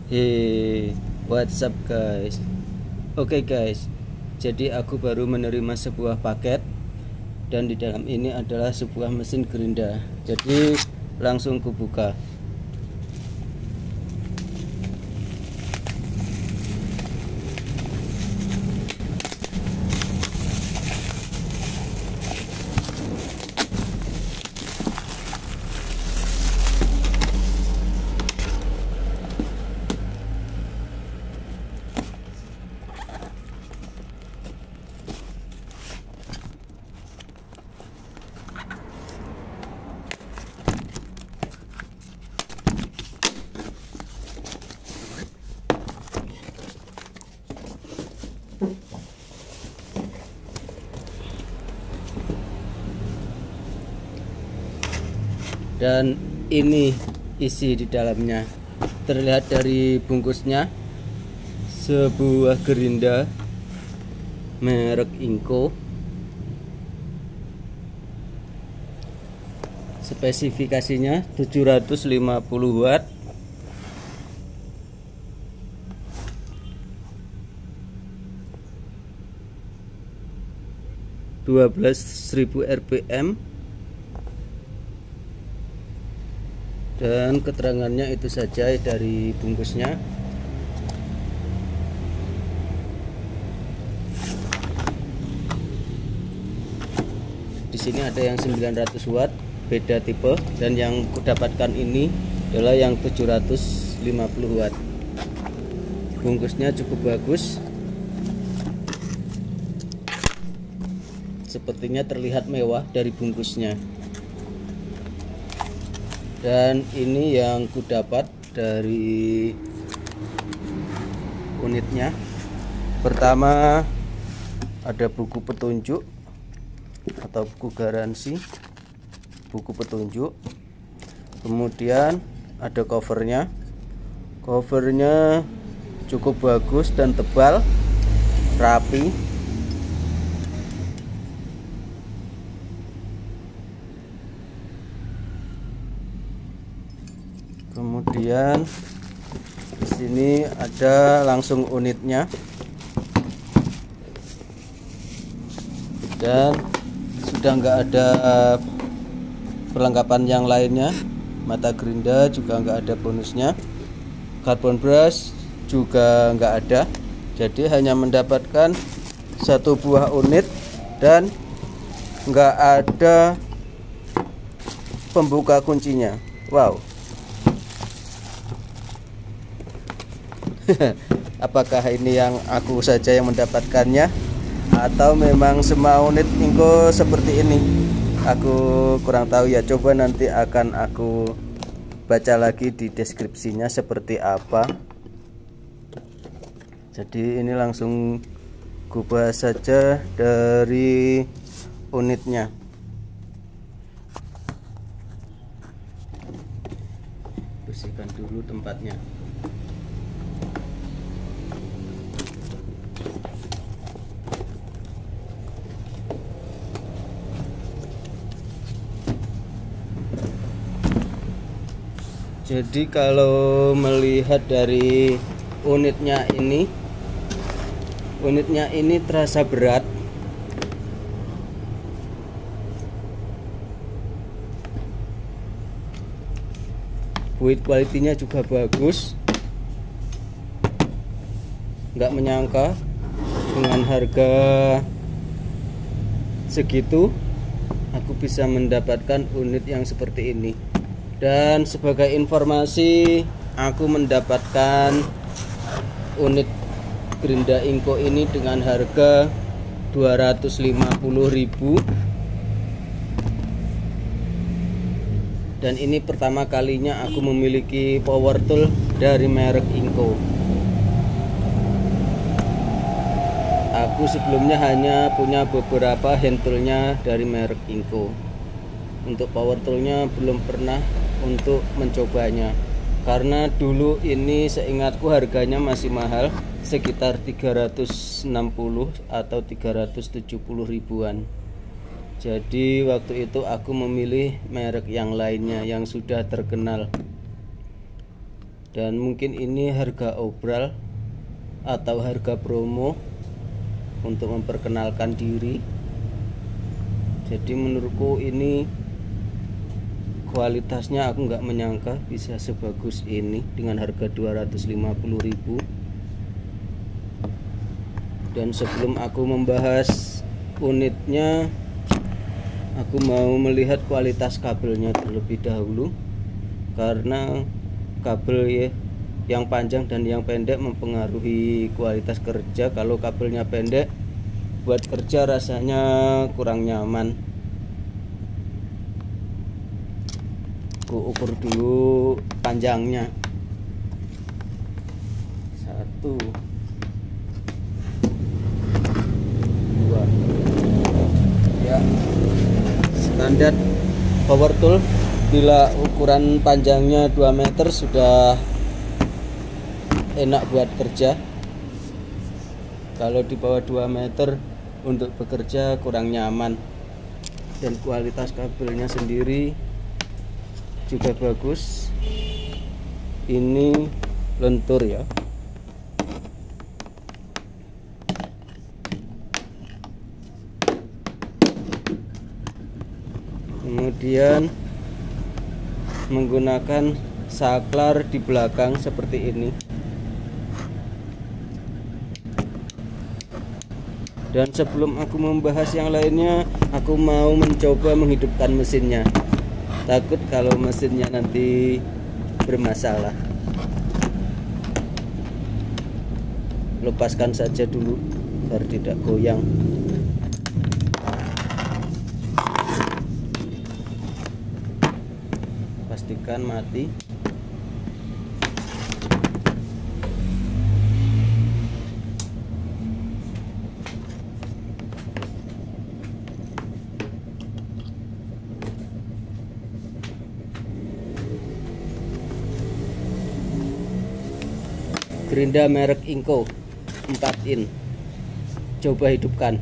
Hey, what's up guys? Oke guys, jadi aku baru menerima sebuah paket dan di dalam ini adalah sebuah mesin gerinda. Jadi langsung kubuka. Dan ini isi di dalamnya. Terlihat dari bungkusnya, sebuah gerinda merek Inco. Spesifikasinya 750 watt, 12.000 rpm, dan keterangannya itu saja dari bungkusnya. Di sini ada yang 900 watt, beda tipe, dan yang kudapatkan ini adalah yang 750 watt. Bungkusnya cukup bagus, sepertinya terlihat mewah dari bungkusnya. Dan ini yang kudapat dari unitnya. Pertama ada buku petunjuk atau buku garansi, buku petunjuk. Kemudian ada covernya. Covernya cukup bagus dan tebal, rapi. Kemudian di sini ada langsung unitnya, dan sudah nggak ada perlengkapan yang lainnya. Mata gerinda juga nggak ada bonusnya, carbon brush juga nggak ada. Jadi hanya mendapatkan satu buah unit dan nggak ada pembuka kuncinya. Wow. Apakah ini yang aku saja yang mendapatkannya, atau memang semua unit Inco seperti ini? Aku kurang tahu ya. Coba nanti akan aku baca lagi di deskripsinya seperti apa. Jadi ini langsung ku bahas saja dari unitnya. Bersihkan dulu tempatnya. Jadi kalau melihat dari unitnya ini terasa berat. Build quality-nya juga bagus. Nggak menyangka dengan harga segitu aku bisa mendapatkan unit yang seperti ini. Dan sebagai informasi, aku mendapatkan unit gerinda Inco ini dengan harga 250.000. Dan ini pertama kalinya aku memiliki power tool dari merek Inco. Aku sebelumnya hanya punya beberapa hand toolnya dari merek Inco. Untuk power toolnya belum pernah untuk mencobanya, karena dulu ini seingatku harganya masih mahal, sekitar 360 atau 370 ribuan. Jadi waktu itu aku memilih merek yang lainnya yang sudah terkenal. dan mungkin ini harga obral atau harga promo untuk memperkenalkan diri. Jadi menurutku ini kualitasnya aku nggak menyangka bisa sebagus ini dengan harga 250.000. Dan sebelum aku membahas unitnya, aku mau melihat kualitas kabelnya terlebih dahulu, karena kabel ya yang panjang dan yang pendek mempengaruhi kualitas kerja. Kalau kabelnya pendek, buat kerja rasanya kurang nyaman. Aku ukur dulu panjangnya. 1, 2. Ya, standar power tool bila ukuran panjangnya 2 meter sudah enak buat kerja. Kalau di bawah 2 meter untuk bekerja kurang nyaman. Dan kualitas kabelnya sendiri juga bagus. Ini lentur ya. Kemudian menggunakan saklar di belakang seperti ini. Dan sebelum aku membahas yang lainnya, aku mau mencoba menghidupkan mesinnya. Takut kalau mesinnya nanti bermasalah. Lepaskan saja dulu biar tidak goyang. Pastikan mati. Gerinda merek Inco 4 in. Coba hidupkan.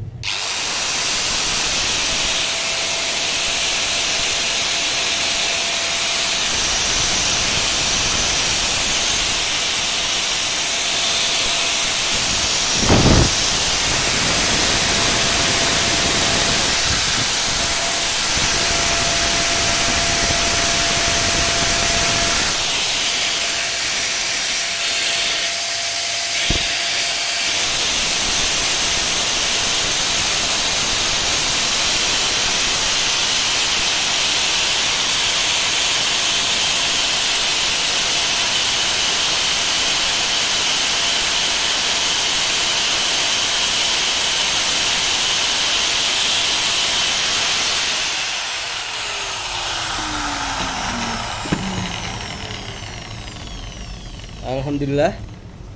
Alhamdulillah,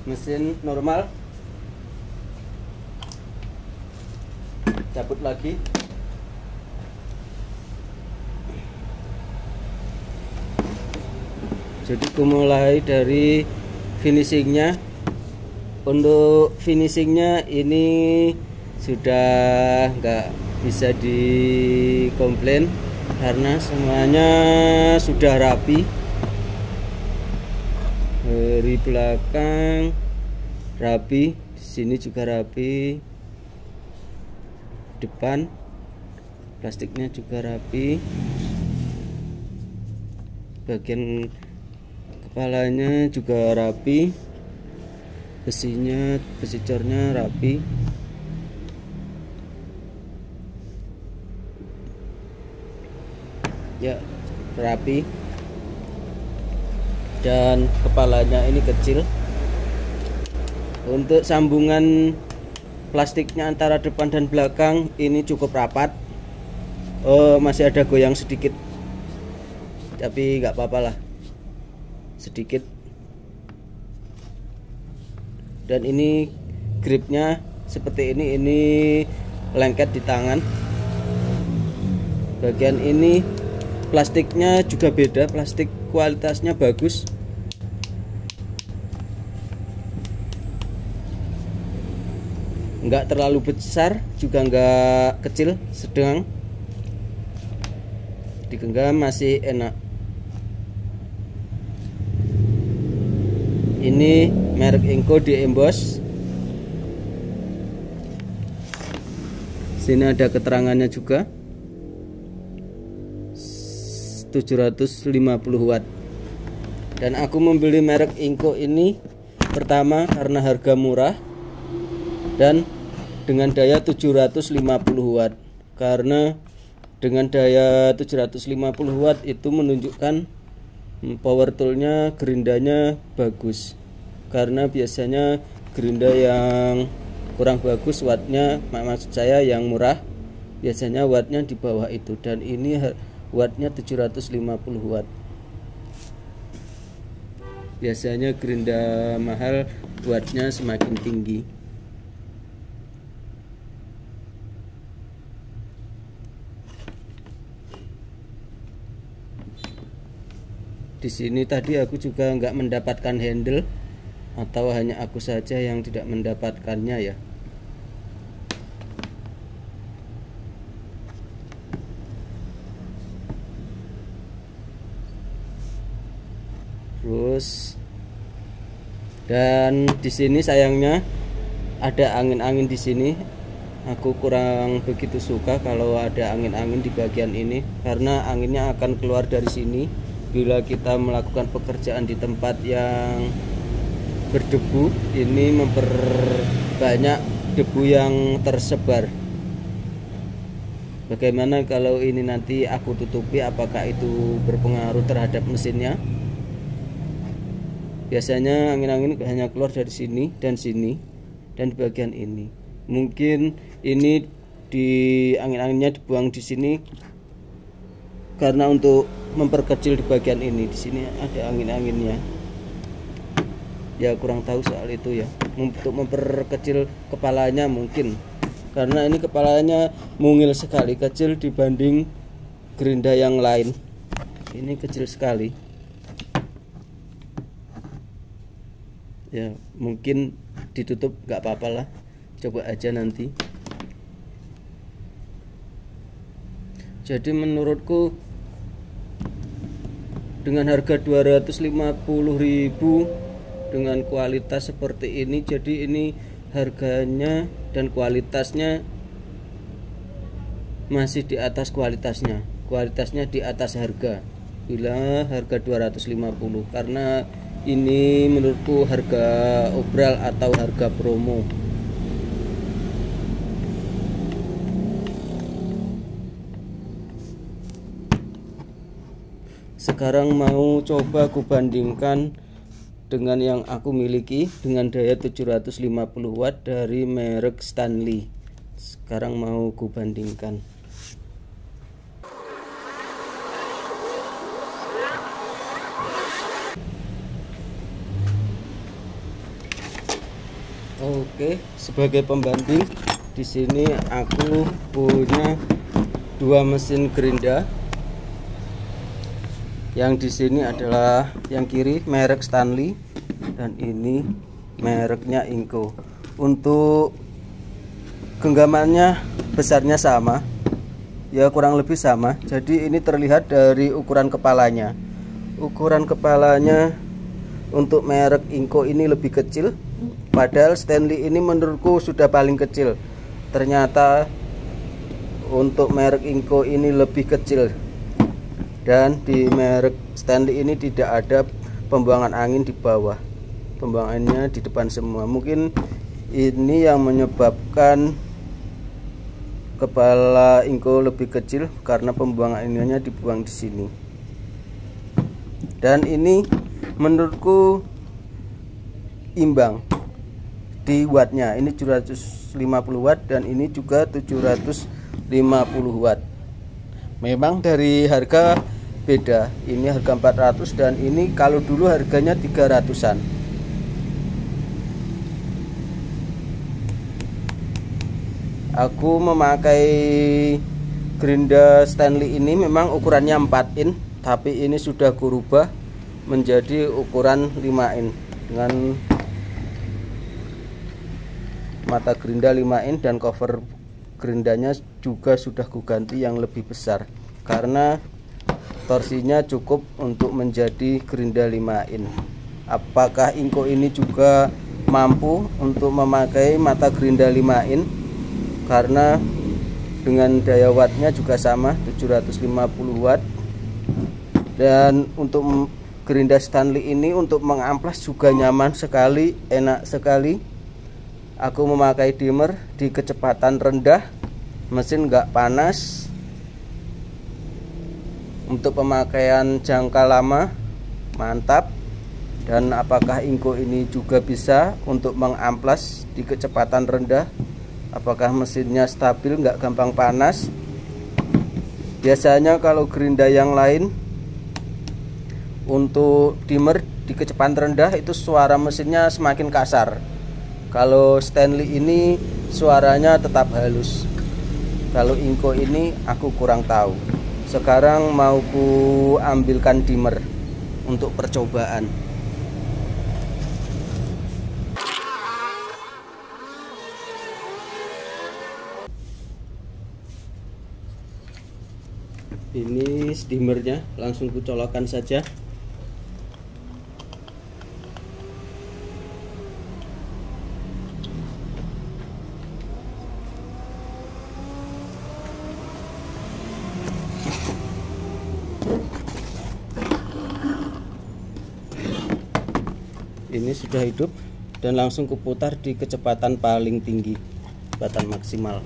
mesin normal. Cabut lagi. Jadi aku mulai dari finishingnya. Untuk finishingnya ini sudah nggak bisa dikomplain karena semuanya sudah rapi. Dari belakang rapi, di sini juga rapi, depan plastiknya juga rapi, bagian kepalanya juga rapi, besinya, besi cornya rapi. Ya, rapi. Dan kepalanya ini kecil. Untuk sambungan plastiknya antara depan dan belakang ini cukup rapat. Masih ada goyang sedikit, tapi nggak apa-apa lah, sedikit. Dan ini gripnya seperti ini lengket di tangan. Bagian ini plastiknya juga beda, plastik kualitasnya bagus. Enggak terlalu besar, juga enggak kecil, sedang. Digenggam masih enak. Ini merek Inco di emboss. Sini ada keterangannya juga. 750 watt. Dan aku membeli merek Inco ini pertama karena harga murah dan dengan daya 750 watt. Karena dengan daya 750 watt itu menunjukkan power toolnya, gerindanya bagus. Karena biasanya gerinda yang kurang bagus wattnya, maksud saya yang murah, biasanya wattnya di bawah itu. Dan ini wattnya 750 watt. Biasanya gerinda mahal wattnya semakin tinggi. Di sini tadi aku juga nggak mendapatkan handle, atau hanya aku saja yang tidak mendapatkannya ya. Terus dan di sini sayangnya ada angin-angin di sini. Aku kurang begitu suka kalau ada angin-angin di bagian ini, karena anginnya akan keluar dari sini bila kita melakukan pekerjaan di tempat yang berdebu. Ini memperbanyak debu yang tersebar. Bagaimana kalau ini nanti aku tutupi, apakah itu berpengaruh terhadap mesinnya? Biasanya angin-angin hanya keluar dari sini dan di bagian ini. Mungkin ini di angin-anginnya dibuang di sini karena untuk memperkecil di bagian ini. Di sini ada angin-anginnya. Ya kurang tahu soal itu ya. Untuk memperkecil kepalanya mungkin. Karena ini kepalanya mungil sekali, kecil dibanding gerinda yang lain. Ini kecil sekali. Ya mungkin ditutup nggak apa-apa lah. Coba aja nanti. Jadi menurutku dengan harga 250.000 dengan kualitas seperti ini, jadi ini harganya dan kualitasnya masih di atas kualitasnya di atas harga. Bila harga 250, karena ini menurutku harga obral atau harga promo. Sekarang mau coba aku bandingkan dengan yang aku miliki dengan daya 750 watt dari merek Stanley. Sekarang mau aku bandingkan. Oke, sebagai pembanding di sini aku punya dua mesin gerinda. Yang di sini adalah yang kiri merek Stanley dan ini mereknya Inco. Untuk genggamannya besarnya sama, ya kurang lebih sama. Jadi ini terlihat dari ukuran kepalanya. Ukuran kepalanya untuk merek Inco ini lebih kecil, padahal Stanley ini menurutku sudah paling kecil. Ternyata untuk merek Inco ini lebih kecil. Dan di merek Stanley ini tidak ada pembuangan angin di bawah, pembuangannya di depan semua. Mungkin ini yang menyebabkan kepala Inco lebih kecil, karena pembuangan anginnya dibuang di sini. Dan ini menurutku imbang di wattnya. Ini 750 watt dan ini juga 750 watt. Memang dari harga beda. Ini harga 400 dan ini kalau dulu harganya 300-an. Aku memakai gerinda Stanley ini memang ukurannya 4 in, tapi ini sudah kurubah menjadi ukuran 5 in dengan mata gerinda 5 in dan cover gerindanya juga sudah kuganti yang lebih besar, karena torsinya cukup untuk menjadi gerinda 5 in. apakah Inco ini juga mampu untuk memakai mata gerinda 5 in, karena dengan daya wattnya juga sama 750 watt. Dan untuk gerinda Stanley ini untuk mengamplas juga nyaman sekali, enak sekali. Aku memakai dimmer di kecepatan rendah, mesin nggak panas. Untuk pemakaian jangka lama mantap. Dan apakah Inco ini juga bisa untuk mengamplas di kecepatan rendah? Apakah mesinnya stabil, nggak gampang panas? Biasanya kalau gerinda yang lain untuk dimmer di kecepatan rendah itu suara mesinnya semakin kasar. Kalau Stanley ini suaranya tetap halus. Kalau Inco ini aku kurang tahu. Sekarang mau ku ambilkan dimmer untuk percobaan. Ini dimmernya, langsung kucolokkan saja. Ini sudah hidup dan langsung kuputar di kecepatan paling tinggi, kecepatan maksimal.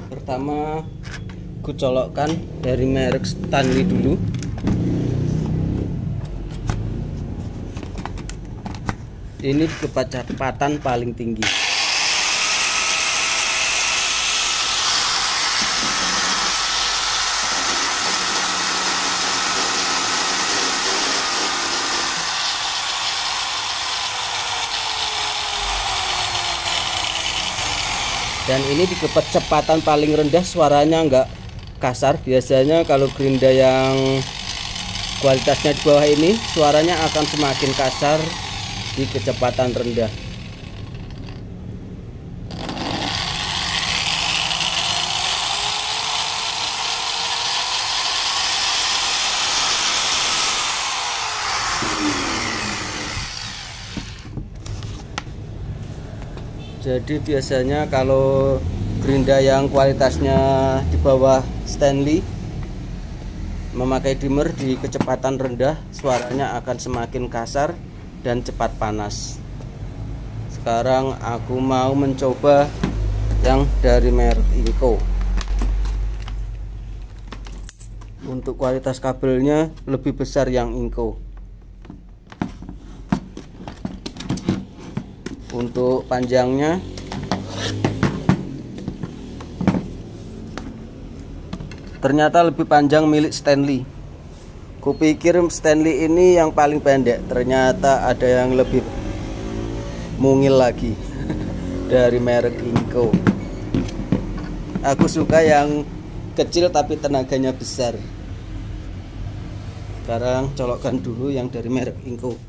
Pertama kucolokkan dari merek Stanley dulu. Ini kecepatan paling tinggi. Dan ini di kecepatan paling rendah suaranya nggak kasar. Biasanya kalau gerinda yang kualitasnya di bawah ini suaranya akan semakin kasar di kecepatan rendah. Jadi biasanya kalau gerinda yang kualitasnya di bawah Stanley memakai dimmer di kecepatan rendah, suaranya akan semakin kasar dan cepat panas. Sekarang aku mau mencoba yang dari merek Inco. Untuk kualitas kabelnya lebih besar yang Inco. Untuk panjangnya ternyata lebih panjang milik Stanley. Kupikir Stanley ini yang paling pendek, ternyata ada yang lebih mungil lagi dari merek Inco. Aku suka yang kecil tapi tenaganya besar. Sekarang colokkan dulu yang dari merek Inco.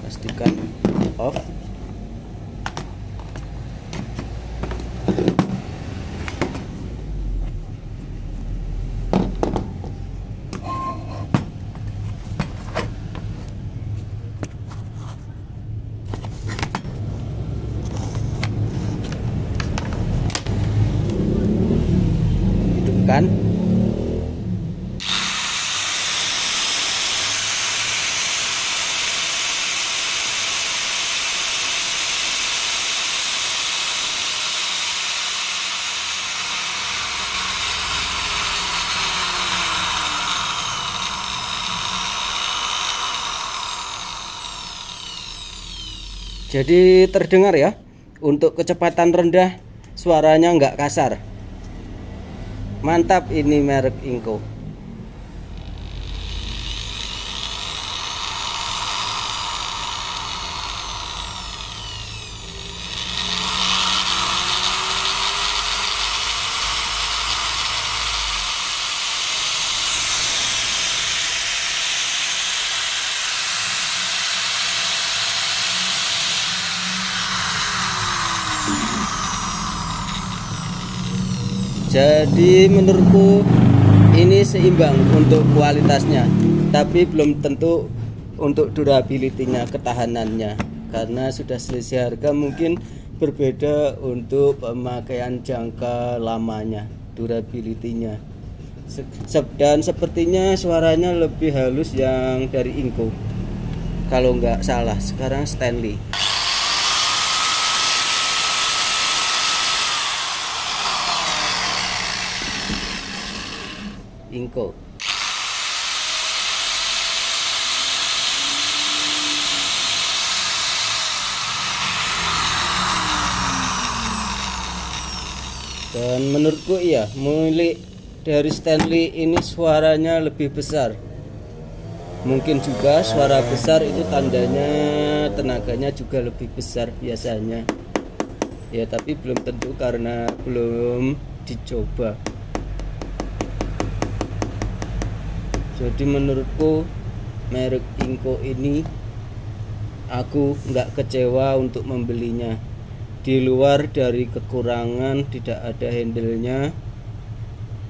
Pastikan off. Hidupkan. Jadi terdengar ya, untuk kecepatan rendah suaranya nggak kasar. Mantap, ini merek Inco. Jadi menurutku ini seimbang untuk kualitasnya, tapi belum tentu untuk durability-nya, ketahanannya, karena sudah selisih harga mungkin berbeda untuk pemakaian jangka lamanya, durability-nya. Dan sepertinya suaranya lebih halus yang dari Inco, kalau nggak salah. Sekarang Stanley. Inco. Dan menurutku iya, milik dari Stanley ini suaranya lebih besar. Mungkin juga suara besar itu tandanya tenaganya juga lebih besar biasanya. Ya, tapi belum tentu karena belum dicoba. Jadi menurutku merek Inco ini aku nggak kecewa untuk membelinya. Di luar dari kekurangan tidak ada handle-nya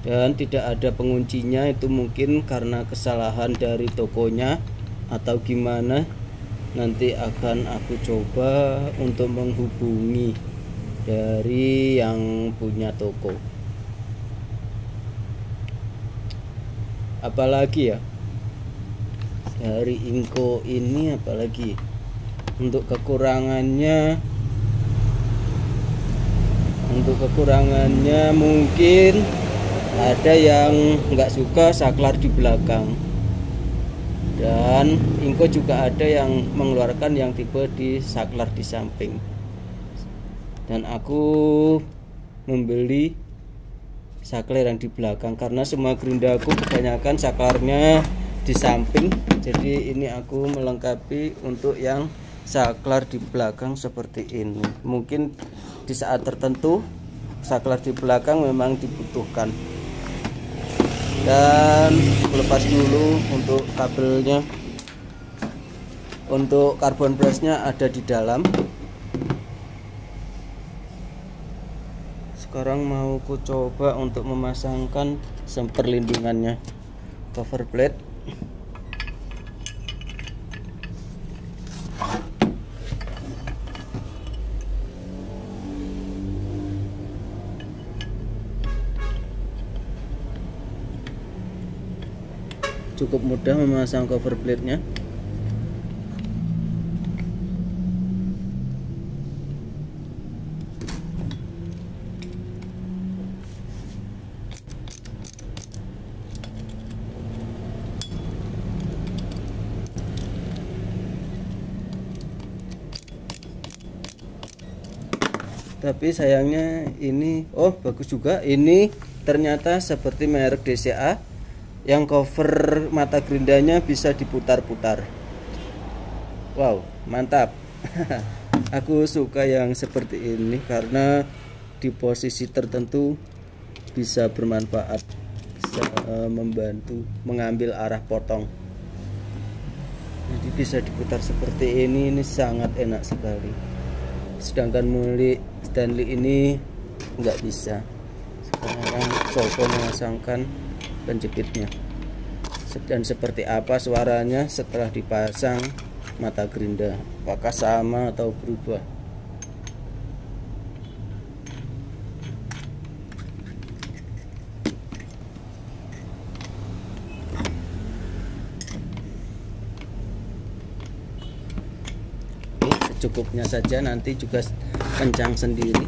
dan tidak ada penguncinya, itu mungkin karena kesalahan dari tokonya atau gimana. Nanti akan aku coba untuk menghubungi dari yang punya toko. Apalagi ya dari Inco ini, apalagi untuk kekurangannya mungkin ada yang nggak suka saklar di belakang, dan Inco juga ada yang mengeluarkan yang tipe di saklar di samping, dan aku membeli saklar yang di belakang karena semua gerindaku kebanyakan saklarnya di samping. Jadi ini aku melengkapi untuk yang saklar di belakang seperti ini. Mungkin di saat tertentu saklar di belakang memang dibutuhkan. Dan lepas dulu untuk kabelnya. Untuk karbon brushnya ada di dalam. Sekarang mau ku coba untuk memasangkan perlindungannya, cover plate. Cukup mudah memasang cover plate-nya. Tapi sayangnya ini, oh bagus juga, ini ternyata seperti merek DCA yang cover mata gerindanya bisa diputar-putar. Wow, mantap. Aku suka yang seperti ini karena di posisi tertentu bisa bermanfaat, bisa membantu mengambil arah potong. Jadi bisa diputar seperti ini sangat enak sekali. Sedangkan milik Stanley ini nggak bisa. Sekarang coba memasangkan penjepitnya, dan seperti apa suaranya setelah dipasang mata gerinda, apakah sama atau berubah. Cukupnya saja, nanti juga kencang sendiri.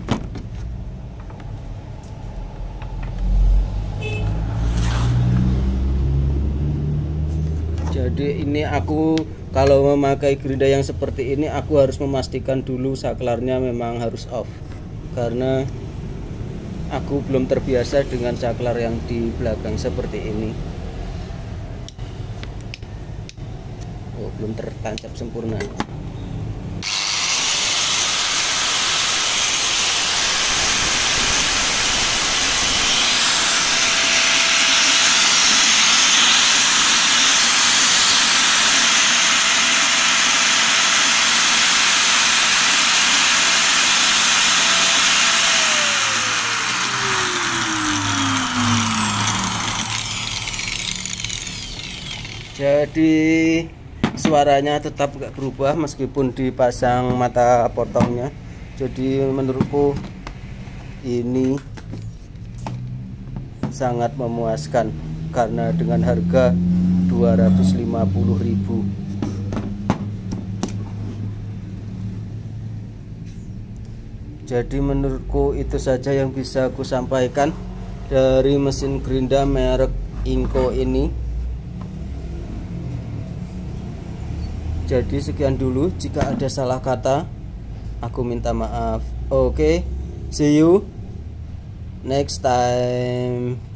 Jadi ini aku kalau memakai gerinda yang seperti ini, aku harus memastikan dulu saklarnya memang harus off, karena aku belum terbiasa dengan saklar yang di belakang seperti ini. Oh, belum tertancap sempurna. Jadi suaranya tetap gak berubah meskipun dipasang mata potongnya. Jadi menurutku ini sangat memuaskan karena dengan harga 250.000. Jadi menurutku itu saja yang bisa aku sampaikan dari mesin gerinda merek Inco ini. Jadi sekian dulu, jika ada salah kata aku minta maaf. Oke, see you next time.